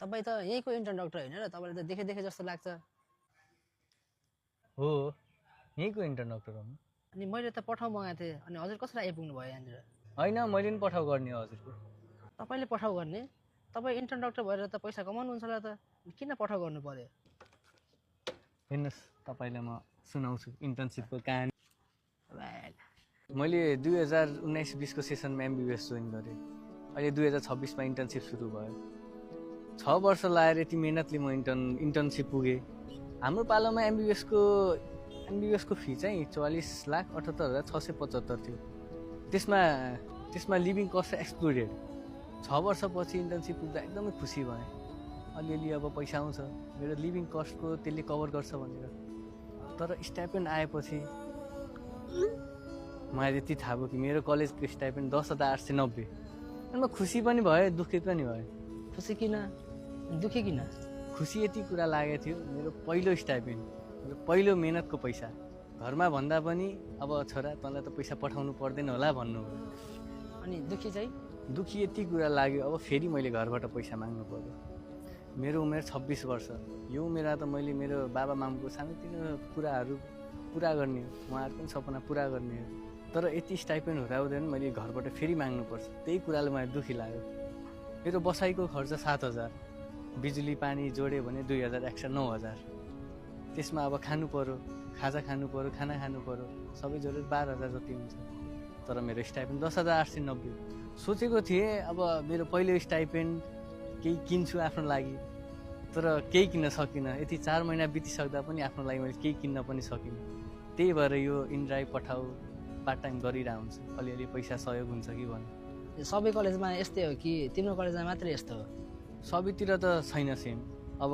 तपाईँ त यहीँको इन्टर्न डाक्टर होइन र? तपाईँले त देखे जस्तो लाग्छ। हो यहीँको इन्टर्न डाक्टर हो। अनि मैले त पठाउ मगाएको थिएँ, अनि हजुर कसरी आइपुग्नु भयो यहाँनिर? होइन मैले नि पठाउ गर्ने हो हजुरको। तपाईँले पठाउ गर्ने? तपाईँ इन्टर्न डाक्टर भएर त पैसा कमाउनुहुन्छ होला त, किन पठाउ गर्नु पर्यो? हेर्नुहोस् तपाईँलाई म सुनाउँछु इन्टर्नसिपको कहानी। मैले 2019-20को सेसनमा एमबिबिएस जोइन गरेँ। अहिले 2026मा इन्टर्नसिप सुरु भयो। 6 वर्ष लगाएर यति मेहनतले म इन्टर्नसिप पुगेँ। हाम्रो पालोमा एमबिबिएसको फी चाहिँ 44,78,675 थियो। त्यसमा लिभिङ कस्ट एक्सक्लुडेड। 6 वर्षपछि इन्टर्नसिप पुग्दा एकदमै खुसी भएँ। अलिअलि अब पैसा आउँछ, मेरो लिभिङ कस्टको त्यसले कभर गर्छ भनेर। तर स्टाइपेन्ड आएपछि मलाई यति थाहा भयो कि मेरो कलेजको स्टाइपेन्ड 10,890। अनि म खुसी पनि भएँ, दुःखी पनि भएँ। खुसी किन, दुःखी किन? खुसी यति कुरा लागेको थियो, मेरो पहिलो स्टाइपेन्ड, मेरो पहिलो मेहनतको पैसा। घरमा भन्दा पनि अब छोरा तँलाई त पैसा पठाउनु पर्दैन होला भन्नुभयो। अनि दुःखी चाहिँ? दुःखी यति कुरा लाग्यो, अब फेरि मैले घरबाट पैसा माग्नु पर्यो। मेरो उमेर 26 वर्ष। यो उमेरमा त मैले मेरो बाबा मामुको सानोतिनो कुराहरू पुरा गर्ने हो, उहाँहरूको पनि सपना पुरा गर्ने हो। तर यति स्टाइपेन्ड हुँदा हुँदैन मैले घरबाट फेरि माग्नुपर्छ। त्यही कुराले मलाई दुःखी लाग्यो। मेरो बसाइको खर्च 7,000, बिजुली पानी जोड्यो भने 2,000 एक्स्ट्रा 9,000। त्यसमा अब खानु पर्यो, खाजा खानु पर्यो, खाना खानु पर्यो, सबै जोडेर 12,000 जति हुन्छ। तर मेरो स्टाइपेन्ड 10,890। सोचेको थिएँ अब मेरो पहिलो स्टाइपेन्ड केही किन्छु आफ्नो लागि, तर केही किन्न सकिनँ। यति 4 महिना बितिसक्दा पनि आफ्नो लागि मैले केही किन्न पनि सकिनँ। त्यही भएर यो इन्ड्राइभ पठाउ पार्ट टाइम गरिरहेको हुन्छ, अलिअलि पैसा सहयोग हुन्छ कि भन्नु। सबै कलेजमा यस्तै हो कि तिम्रो कलेजमा मात्रै यस्तो हो? सबैतिर त छैन सेम। अब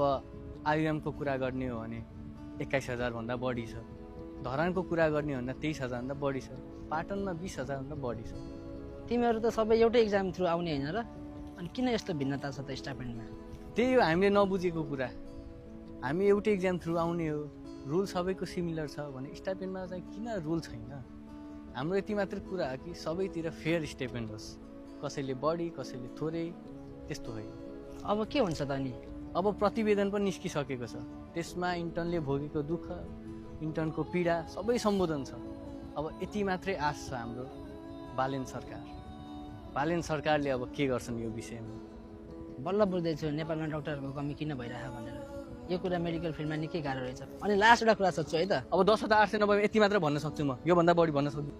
आइएमको कुरा गर्ने हो भने 21,000 भन्दा बढी छ। धरानको कुरा गर्ने हो भने 23,000 भन्दा बढी छ। पाटनमा 20,000 भन्दा बढी छ। तिमीहरू त सबै एउटै इक्जाम थ्रु आउने होइन र? अनि किन यस्तो भिन्नता छ त स्टाइपेन्डमा? त्यही हो हामीले नबुझेको कुरा। हामी एउटै इक्जाम थ्रु आउने हो, रुल सबैको सिमिलर छ भने स्टाइपेन्डमा चाहिँ किन रुल छैन? हाम्रो यति मात्र कुरा हो कि सबैतिर फेयर स्टाइपेन्ड होस्, कसैले बढी कसैले थोरै, त्यस्तो होइन। अब के हुन्छ त अनि? अब प्रतिवेदन पनि निस्किसकेको छ, त्यसमा इन्टर्नले भोगेको दुःख, इन्टर्नको पीडा सबै सम्बोधन छ। अब यति मात्रै आश छ हाम्रो बालेन सरकारले अब के गर्छन् यो विषयमा। बल्ल बुझ्दैछु नेपालमा डाक्टरहरूको कमी किन भइरहेको भनेर। यो कुरा मेडिकल फिल्डमा निकै गाह्रो रहेछ। अनि लास्ट एउटा कुरा सोध्छु है त, अब 10,890 यति मात्र भन्न सक्छु म, योभन्दा बढी भन्न सक्छु।